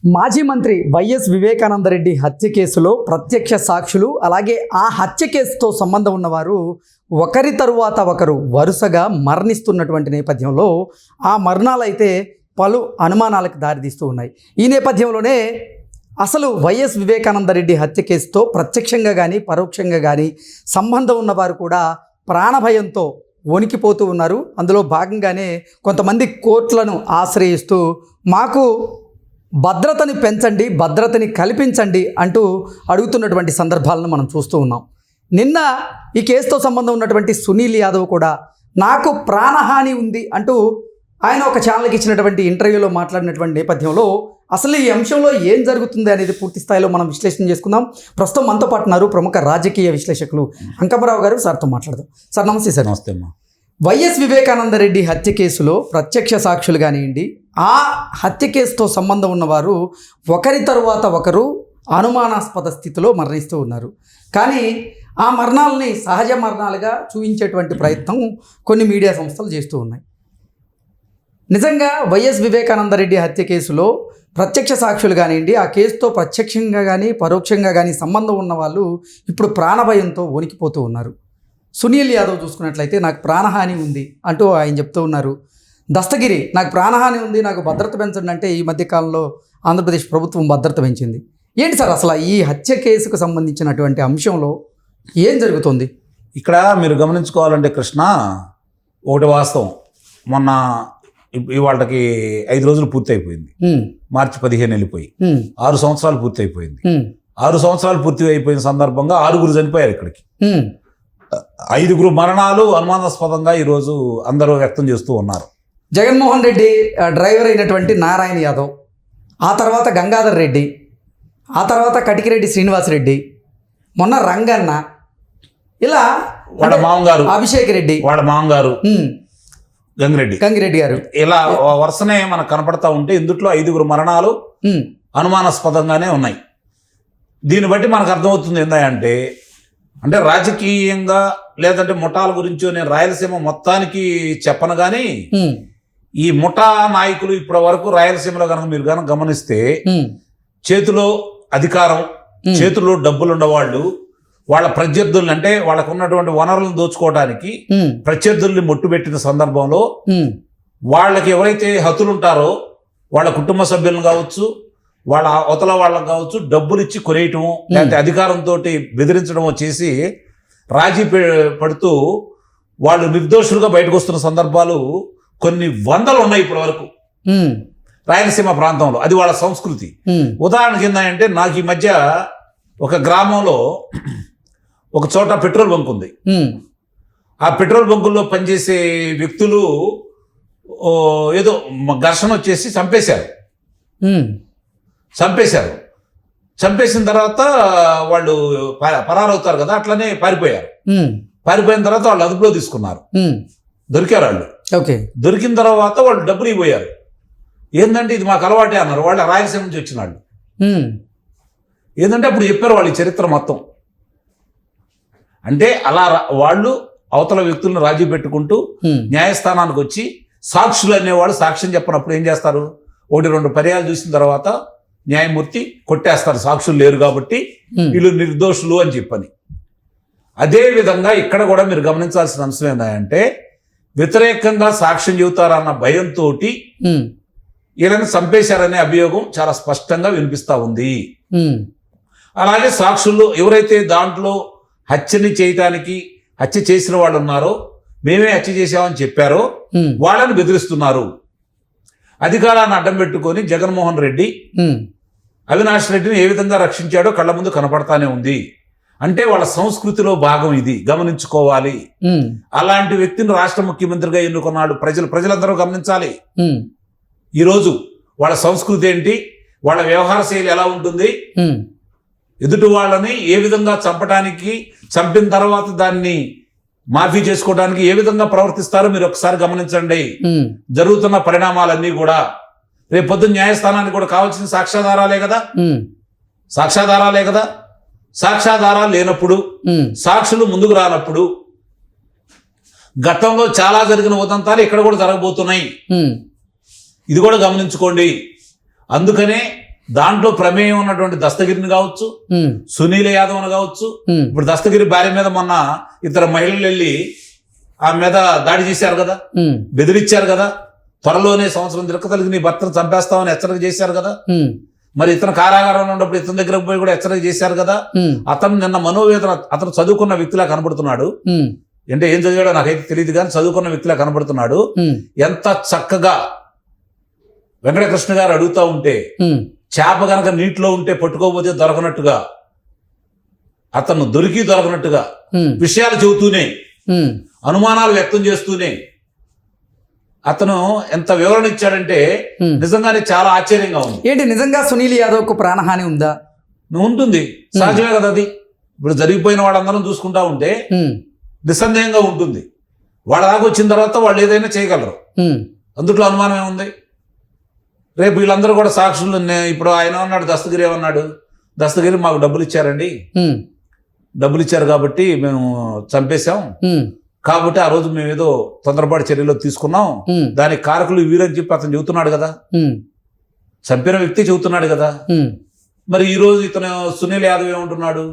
మాజీ మంత్రి వైఎస్ వివేకానందరెడ్డి హత్య కేసులో ప్రత్యక్ష సాక్షులు అలాగే ఆ హత్య కేసుతో సంబంధం ఉన్నవారు ఒకరి తరువాత ఒకరు వరుసగా మరణిస్తున్నటువంటి నేపథ్యంలో ఆ మరణాలైతే పలు అనుమానాలకు దారితీస్తూ ఉన్నాయి. ఈ నేపథ్యంలోనే అసలు వైఎస్ వివేకానందరెడ్డి హత్య కేసుతో ప్రత్యక్షంగా కానీ పరోక్షంగా కానీ సంబంధం ఉన్నవారు కూడా ప్రాణభయంతో వణికిపోతూ ఉన్నారు. అందులో భాగంగానే కొంతమంది కోర్టులను ఆశ్రయిస్తూ మాకు భద్రతని పెంచండి, భద్రతని కల్పించండి అంటూ అడుగుతున్నటువంటి సందర్భాలను మనం చూస్తూ ఉన్నాం. నిన్న ఈ కేసుతో సంబంధం ఉన్నటువంటి సునీల్ యాదవ్ కూడా నాకు ప్రాణహాని ఉంది అంటూ ఆయన ఒక ఛానల్కి ఇచ్చినటువంటి ఇంటర్వ్యూలో మాట్లాడినటువంటి నేపథ్యంలో అసలు ఈ అంశంలో ఏం జరుగుతుంది అనేది పూర్తి స్థాయిలో మనం విశ్లేషణ చేసుకుందాం. ప్రస్తుతం మనతో పాటు ఉన్నారు ప్రముఖ రాజకీయ విశ్లేషకులు అంకమరావు గారు. సార్తో మాట్లాడదాం. సార్ నమస్తే. సార్ నమస్తే అమ్మా. వైఎస్ వివేకానందరెడ్డి హత్య కేసులో ప్రత్యక్ష సాక్షులు కానివ్వండి, ఆ హత్య కేసుతో సంబంధం ఉన్నవారు ఒకరి తరువాత ఒకరు అనుమానాస్పద స్థితిలో మరణిస్తూ ఉన్నారు. కానీ ఆ మరణాలని సహజ మరణాలుగా చూపించేటువంటి ప్రయత్నం కొన్ని మీడియా సంస్థలు చేస్తూ ఉన్నాయి. నిజంగా వైఎస్ వివేకానందరెడ్డి హత్య కేసులో ప్రత్యక్ష సాక్షులు కానివ్వండి, ఆ కేసుతో ప్రత్యక్షంగా కానీ పరోక్షంగా కానీ సంబంధం ఉన్న వాళ్ళు ఇప్పుడు ప్రాణభయంతో వణికిపోతూ ఉన్నారు. సునీల్ యాదవ్ చూసుకున్నట్లయితే నాకు ప్రాణహాని ఉంది అంటూ ఆయన చెప్తూ ఉన్నారు. దస్తగిరి నాకు ప్రాణహాని ఉంది, నాకు భద్రత పెంచండి అంటే ఈ మధ్యకాలంలో ఆంధ్రప్రదేశ్ ప్రభుత్వం భద్రత పెంచింది. ఏంటి సార్ అసలు ఈ హత్య కేసుకు సంబంధించినటువంటి అంశంలో ఏం జరుగుతుంది? ఇక్కడ మీరు గమనించుకోవాలంటే కృష్ణ, ఒకటి వాస్తవం, మొన్న ఇవాళకి 5 రోజులు పూర్తి అయిపోయింది. మార్చి 15 వెళ్ళిపోయి 6 సంవత్సరాలు పూర్తి అయిపోయింది. 6 సంవత్సరాలు పూర్తి అయిపోయిన సందర్భంగా 6 చనిపోయారు. ఇక్కడికి 5 మరణాలు అనుమానాస్పదంగా ఈరోజు అందరూ వ్యక్తం చేస్తూ ఉన్నారు. జగన్మోహన్ రెడ్డి డ్రైవర్ అయినటువంటి నారాయణ యాదవ్, ఆ తర్వాత గంగాధర్ రెడ్డి, ఆ తర్వాత కటికిరెడ్డి శ్రీనివాసరెడ్డి, మొన్న రంగన్న, ఇలా వాళ్ళ మామగారు అభిషేక్ రెడ్డి, వాళ్ళ మామగారు గంగిరెడ్డి గారు, ఇలా వరుసనే మనకు కనపడతా ఉంటే ఇందుట్లో 5 మరణాలు అనుమానాస్పదంగానే ఉన్నాయి. దీన్ని బట్టి మనకు అర్థమవుతుంది ఏంటంటే, అంటే రాజకీయంగా లేదంటే ముఠాల గురించో నేను రాయలసీమ మొత్తానికి చెప్పను కానీ, ఈ ముఠా నాయకులు ఇప్పటి వరకు రాయలసీమలో మీరు కనుక గమనిస్తే చేతిలో అధికారం, చేతిలో డబ్బులు ఉన్నవాళ్ళు వాళ్ళ ప్రత్యర్థుల్ని, అంటే వాళ్ళకు ఉన్నటువంటి వనరులను దోచుకోవడానికి ప్రత్యర్థుల్ని మొట్టుబెట్టిన సందర్భంలో వాళ్ళకి ఎవరైతే హతులు ఉంటారో వాళ్ళ కుటుంబ సభ్యులను కావచ్చు, వాళ్ళ అవతల వాళ్ళకు కావచ్చు, డబ్బులు ఇచ్చి కొనేయటం లేకపోతే అధికారంతో బెదిరించడం చేసి రాజీ పడుతూ వాళ్ళు నిర్దోషులుగా బయటకు వస్తున్న సందర్భాలు కొన్ని వందలు ఉన్నాయి ఇప్పటి వరకు రాయలసీమ ప్రాంతంలో. అది వాళ్ళ సంస్కృతి. ఉదాహరణకి ఏంటంటే, నాకు ఈ మధ్య ఒక గ్రామంలో ఒక చోట పెట్రోల్ బంక్ ఉంది. ఆ పెట్రోల్ బంకుల్లో పనిచేసే వ్యక్తులు ఏదో ఘర్షణ వచ్చేసి చంపేసిన తర్వాత వాళ్ళు పరారవుతారు కదా, అట్లనే పారిపోయిన తర్వాత వాళ్ళు అదుపులో తీసుకున్నారు. దొరికారు వాళ్ళు. దొరికిన తర్వాత వాళ్ళు డబ్బులు ఇవ్వబోయారు. ఏంటంటే ఇది మాకు అలవాటే అన్నారు. వాళ్ళు రాయలసీమ నుంచి వచ్చిన వాళ్ళు. ఏంటంటే అప్పుడు చెప్పారు వాళ్ళు ఈ చరిత్ర మొత్తం. అంటే అలా వాళ్ళు అవతల వ్యక్తులను రాజీ పెట్టుకుంటూ న్యాయస్థానానికి వచ్చి సాక్షులు అనేవాళ్ళు సాక్ష్యం చెప్పినప్పుడు ఏం చేస్తారు, 1-2 పర్యాలు చూసిన తర్వాత న్యాయమూర్తి కొట్టేస్తారు, సాక్షులు లేరు కాబట్టి వీళ్ళు నిర్దోషులు అని చెప్పని. అదే విధంగా ఇక్కడ కూడా మీరు గమనించాల్సిన అంశం ఏంటంటే, వ్యతిరేకంగా సాక్ష్యం చెబుతారన్న భయంతో వీళ్ళని చంపేశారనే అభియోగం చాలా స్పష్టంగా వినిపిస్తూ ఉంది. అలాగే సాక్షులు ఎవరైతే దాంట్లో హత్యని చేయటానికి హత్య చేసిన వాళ్ళు ఉన్నారో, మేమే హత్య చేశామని చెప్పారో వాళ్ళని బెదిరిస్తున్నారు. అధికారాన్ని అడ్డం పెట్టుకొని జగన్మోహన్ రెడ్డి అవినాష్ రెడ్డిని ఏ విధంగా రక్షించాడో కళ్ళ ముందు కనపడతానే ఉంది. అంటే వాళ్ళ సంస్కృతిలో భాగం ఇది, గమనించుకోవాలి. అలాంటి వ్యక్తిని రాష్ట్ర ముఖ్యమంత్రిగా ఎన్నుకున్నాడు. ప్రజలందరూ గమనించాలి. ఈరోజు వాళ్ళ సంస్కృతి ఏంటి, వాళ్ళ వ్యవహార శైలి ఎలా ఉంటుంది, ఎదుటి వాళ్ళని ఏ విధంగా చంపడానికి, చంపిన తర్వాత దాన్ని మాఫీ చేసుకోవడానికి ఏ విధంగా ప్రవర్తిస్తారో మీరు ఒకసారి గమనించండి. జరుగుతున్న పరిణామాలన్నీ కూడా రేపు పొద్దున్న న్యాయస్థానానికి కూడా కావాల్సిన సాక్ష్యాధారాలే కదా. సాక్ష్యాధారాలు లేనప్పుడు, సాక్షులు ముందుకు రానప్పుడు, గతంలో చాలా జరిగిన ఉదంతాలు ఇక్కడ కూడా జరగబోతున్నాయి. ఇది కూడా గమనించుకోండి. అందుకనే దాంట్లో ప్రమేయం ఉన్నటువంటి దస్తగిరిని కావచ్చు, ఉమ్, సునీల్ యాదవ్ అని కావచ్చు. ఉమ్, ఇప్పుడు దస్తగిరి భార్య మీద మొన్న ఇద్దరు మహిళలు వెళ్ళి ఆమె మీద దాడి చేశారు కదా, ఉమ్, బెదిరించారు కదా, త్వరలోనే సంవత్సరం తిరగతలిగి నీ భర్తను చంపేస్తామని హెచ్చరిక చేశారు కదా. ఉమ్, మరి ఇతను కారాగారంలో ఉన్నప్పుడు ఇతని దగ్గరకు పోయి కూడా హెచ్చరిక చేశారు కదా. ఉమ్, అతను నిన్న మనోవేదన, అతను చదువుకున్న వ్యక్తిలా కనబడుతున్నాడు. ఉమ్, అంటే ఏం చదివాడో నాకైతే తెలియదు కానీ చదువుకున్న వ్యక్తిలా కనబడుతున్నాడు. ఉమ్, ఎంత చక్కగా వెంకటకృష్ణ గారు అడుగుతా ఉంటే, ఉమ్, చేప గనక నీటిలో ఉంటే పట్టుకోకపోతే దొరకనట్టుగా, అతను దొరకనట్టుగా ఉమ్, విషయాలు చెబుతూనే, ఉమ్, అనుమానాలు వ్యక్తం చేస్తూనే అతను ఎంత వివరణ ఇచ్చాడంటే ఉమ్. నిజంగానే చాలా ఆశ్చర్యంగా ఉంది. ఏంటి నిజంగా సునీల్ యాదవ్కు ప్రాణహాని ఉందా? ఉంటుంది, సహజమే కదా అది. ఇప్పుడు జరిగిపోయిన వాళ్ళందరం చూసుకుంటా ఉంటే ఉమ్, నిస్సందేహంగా ఉంటుంది. వాళ్ళ దాకా వచ్చిన తర్వాత వాళ్ళు ఏదైనా చేయగలరు, ఉమ్, అందుట్లో అనుమానం ఏముంది. రేపు వీళ్ళందరూ కూడా సాక్షులు. ఇప్పుడు ఆయన అన్నాడు, దస్తగిరి ఏమన్నాడు, దస్తగిరి మాకు డబ్బులు ఇచ్చారండి, ఉమ్, డబ్బులు ఇచ్చారు కాబట్టి మేము చంపేశాం, ఉమ్, కాబట్టి ఆ రోజు మేము ఏదో తొందరపాటు చర్యలు తీసుకున్నాం, ఉమ్, దానికి కారకులు వీరని చెప్పి అతను చెబుతున్నాడు కదా, ఉమ్, చంపిన వ్యక్తి చెబుతున్నాడు కదా. ఉమ్, మరి ఈ రోజు ఇతను సునీల్ యాదవ్ ఏమంటున్నాడు,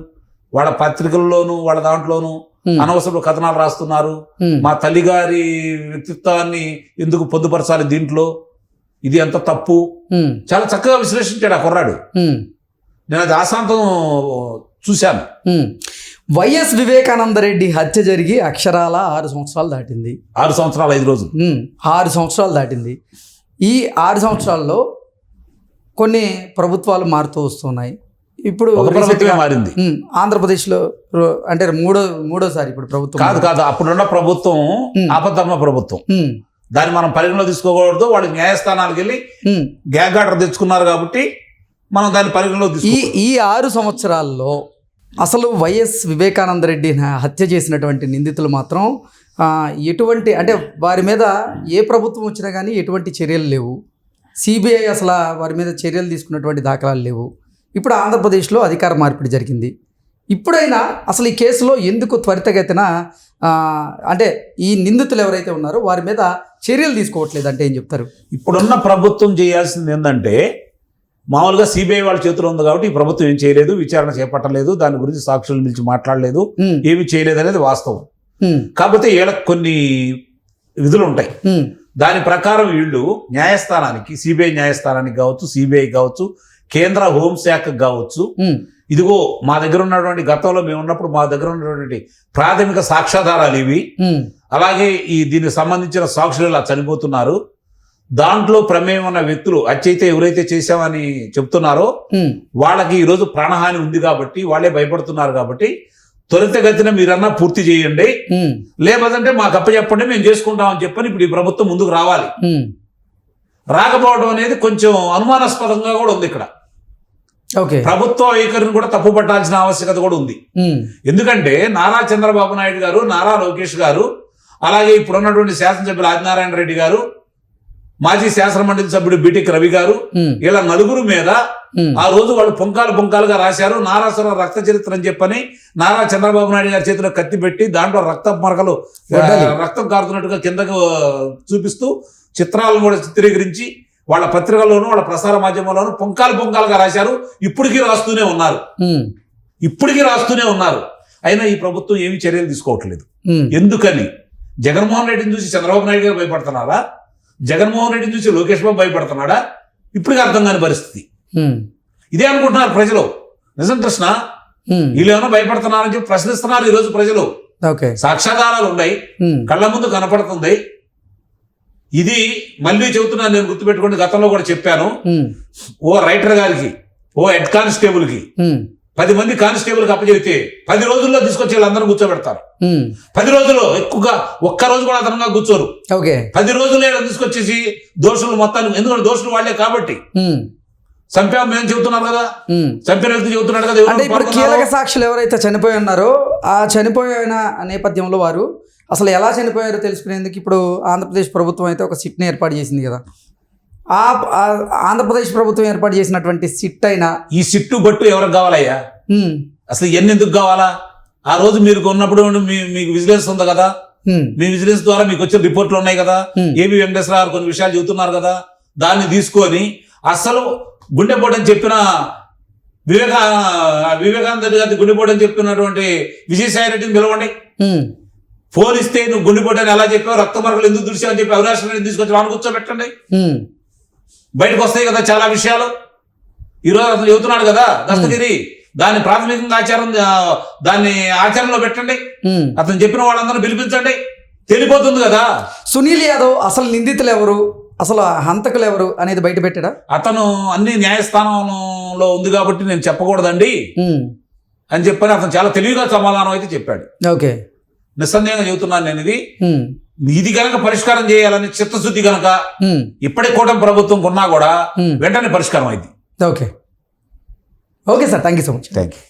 వాళ్ళ పత్రికల్లోనూ వాళ్ళ దాంట్లోనూ ఉమ్, అనవసర కథనాలు రాస్తున్నారు, ఉమ్, మా తల్లిగారి వ్యక్తిత్వాన్ని ఎందుకు పొందుపరచాలి దీంట్లో, ఇది ఎంత తప్పు. ఉమ్, చాలా చక్కగా విశ్లేషించాడు ఆ కుర్రాడు. ఉమ్, నేను అది ఆశాంతం చూశాను. ఉమ్. వైఎస్ వివేకానందరెడ్డి హత్య జరిగి అక్షరాల 6 సంవత్సరాలు దాటింది. 6 సంవత్సరాలు 5 రోజులు. 6 సంవత్సరాలు దాటింది. ఈ 6 సంవత్సరాల్లో కొన్ని ప్రభుత్వాలు మారుతూ వస్తున్నాయి. ఇప్పుడు ఒక ప్రభుత్వమే మారింది. ఆంధ్రప్రదేశ్లో అంటే మూడోసారి ఇప్పుడు ప్రభుత్వం కాదు, అప్పుడున్న ప్రభుత్వం ఆపద్ధర్మ ప్రభుత్వం. ఉమ్, దాన్ని మనం పరిగణలో తీసుకోకూడదు. వాళ్ళు న్యాయస్థానాలకు వెళ్ళి ఉమ్. గ్యాగ్ ఆర్డర్ తెచ్చుకున్నారు కాబట్టి మనం దాన్ని పరిగణలో తీసుకో. ఈ 6 సంవత్సరాల్లో అసలు వైఎస్ వివేకానందరెడ్డి హత్య చేసినటువంటి నిందితులు మాత్రం ఎటువంటి అంటే వారి మీద ఏ ప్రభుత్వం వచ్చినా కానీ ఎటువంటి చర్యలు లేవు. సిబిఐ అసలు వారి మీద చర్యలు తీసుకున్నటువంటి దాఖలాలు లేవు. ఇప్పుడు ఆంధ్రప్రదేశ్లో అధికార మార్పిడి జరిగింది. ఇప్పుడైనా అసలు ఈ కేసులో ఎందుకు త్వరితగతిన అంటే ఈ నిందితులు ఎవరైతే ఉన్నారో వారి మీద చర్యలు తీసుకోవట్లేదు అంటే ఏం చెప్తారు? ఇప్పుడున్న ప్రభుత్వం చేయాల్సింది ఏంటంటే, మామూలుగా సిబిఐ వాళ్ళ చేతిలో ఉంది కాబట్టి ఈ ప్రభుత్వం ఏం చేయలేదు, విచారణ చేపట్టలేదు, దాని గురించి సాక్షులు పిలిచి మాట్లాడలేదు, ఏమి చేయలేదు అనేది వాస్తవం. కాకపోతే వీళ్ళకి కొన్ని విధులు ఉంటాయి. దాని ప్రకారం వీళ్ళు న్యాయస్థానానికి, సిబిఐ న్యాయస్థానానికి కావచ్చు, సిబిఐ కావచ్చు, కేంద్ర హోంశాఖకు కావచ్చు, ఇదిగో మా దగ్గర ఉన్నటువంటి గతంలో మేము ఉన్నప్పుడు మా దగ్గర ఉన్నటువంటి ప్రాథమిక సాక్ష్యాధారాలు ఇవి, అలాగే దీనికి సంబంధించిన సాక్షులు ఇలా చనిపోతున్నారు, దాంట్లో ప్రమేయం ఉన్న వ్యక్తులు హత్యయితే ఎవరైతే చేశామని చెప్తున్నారో వాళ్ళకి ఈరోజు ప్రాణహాని ఉంది కాబట్టి వాళ్ళే భయపడుతున్నారు కాబట్టి త్వరితగతిన మీరన్నా పూర్తి చేయండి, లేదంటే మాకు అప్పచెప్పండి మేము చేసుకుంటామని చెప్పని ఇప్పుడు ఈ ప్రభుత్వం ముందుకు రావాలి. రాకపోవడం అనేది కొంచెం అనుమానాస్పదంగా కూడా ఉంది. ఇక్కడ ప్రభుత్వ వైఖరిని కూడా తప్పు పట్టాల్సిన ఆవశ్యకత కూడా ఉంది. ఎందుకంటే నారా చంద్రబాబు నాయుడు గారు, నారా లోకేష్ గారు, అలాగే ఇప్పుడున్నటువంటి శాసనసభ్యులు ఆదినారాయణ రెడ్డి గారు, మాజీ శాసనమండలి సభ్యుడు బిటిక్ రవి గారు, ఇలా నలుగురు మీద ఆ రోజు వాళ్ళు పుంకాలుగా రాశారు. నారాసుర రక్త చరిత్ర అని చెప్పని నారా చంద్రబాబు నాయుడు గారి చేతిలో కత్తి పెట్టి దాంట్లో రక్త మరకలు, రక్తం కారుతున్నట్టుగా కిందకు చూపిస్తూ చిత్రాలను కూడా చిత్రీకరించి వాళ్ళ పత్రికల్లోనూ వాళ్ళ ప్రసార మాధ్యమంలోనూ పుంకాలుగా రాశారు. ఇప్పటికీ రాస్తూనే ఉన్నారు. అయినా ఈ ప్రభుత్వం ఏమీ చర్యలు తీసుకోవట్లేదు. ఎందుకని? జగన్మోహన్ రెడ్డిని చూసి చంద్రబాబు నాయుడు గారు భయపడుతున్నారా? జగన్మోహన్ రెడ్డిని చూసి లోకేష్ బాబు భయపడుతున్నాడా? ఇప్పటికీ అర్థం కాని పరిస్థితి. ఇదే అనుకుంటున్నారు ప్రజలు. నిజం కృష్ణ, వీళ్ళు ఏమైనా భయపడుతున్నారని చెప్పి ప్రశ్నిస్తున్నారు ఈరోజు ప్రజలు. సాక్ష్యాధారాలు ఉన్నాయి, కళ్ళ ముందు కనపడుతుంది. ఇది మళ్ళీ చెబుతున్నాను, నేను గుర్తుపెట్టుకోండి, గతంలో కూడా చెప్పాను. ఓ రైటర్ గారికి, ఓ హెడ్ కానిస్టేబుల్ కి 10 మంది కానిస్టేబుల్కి అప్పచెబితే 10 రోజుల్లో తీసుకొచ్చి వీళ్ళందరూ కూర్చోబెడతారు. 10 రోజుల్లో ఎక్కువగా ఒక్క రోజు కూడా అదనంగా కూర్చోరు. 10 రోజుల్లో తీసుకొచ్చేసి దోషులు మొత్తాన్ని, ఎందుకంటే దోషులు వాళ్లే కాబట్టి చంపాము మేము చెబుతున్నారు కదా, చంపిన వ్యక్తి చెబుతున్నాడు కదా. అంటే ఇప్పుడు కీలక సాక్షులు ఎవరైతే చనిపోయి ఉన్నారో ఆ చనిపోయిన నేపథ్యంలో వారు అసలు ఎలా చనిపోయారో తెలుసుకునేందుకు ఇప్పుడు ఆంధ్రప్రదేశ్ ప్రభుత్వం అయితే ఒక సిట్ని ఏర్పాటు చేసింది కదా. ఆంధ్రప్రదేశ్ ప్రభుత్వం ఏర్పాటు చేసినటువంటి సిట్ అయినా ఈ సిట్టు బట్టు ఎవరికి కావాలయ్యా? అసలు ఇవన్నీ ఎందుకు కావాలా? ఆ రోజు మీరు ఉన్నప్పుడు మీకు విజిలెన్స్ ఉంది కదా, మీ విజిలెన్స్ ద్వారా మీకు వచ్చిన రిపోర్ట్లు ఉన్నాయి కదా, ఏబి వెంకటేశ్వర గారు కొన్ని విషయాలు చెబుతున్నారు కదా, దాన్ని తీసుకొని అసలు గుండెపోటు అని చెప్పిన వివేకానంద రెడ్డి గారి గుండెపోటు అని చెప్పినటువంటి విజయసాయి రెడ్డిని పిలవండి. ఫోన్ ఇస్తే నువ్వు గుండెపోటు అని ఎలా చెప్పావు, రక్త మరకలు ఎందుకు దుడిచావు అని చెప్పి అవినాష్ రెడ్డిని తీసుకొచ్చి వాడిని కూర్చోబెట్టండి. బయటకు వస్తాయి కదా చాలా విషయాలు. ఈరోజు అతను చెబుతున్నాడు కదా దస్తగిరి, దాన్ని ప్రాథమికంగా దాన్ని ఆచరణలో పెట్టండి. అతను చెప్పిన వాళ్ళందరూ పిలిపించండి, తెలిపోతుంది కదా. సునీల్ యాదవ్ అసలు నిందితులు ఎవరు, అసలు హంతకులు ఎవరు అనేది బయట పెట్టాడా? అతను అన్ని న్యాయస్థానంలో ఉంది కాబట్టి నేను చెప్పకూడదండి అని చెప్పని అతను చాలా తెలివిగా సమాధానం అయితే చెప్పాడు. ఓకే, నిస్సందేహంగా చెబుతున్నాను నేను. ఇది కనుక పరిష్కారం చేయాలని చిత్తశుద్ధి కనుక ఇప్పటి కూటమి ప్రభుత్వం కొన్నా కూడా వెంటనే పరిష్కారం అయింది. Okay okay sir, thank you so much. Thank you.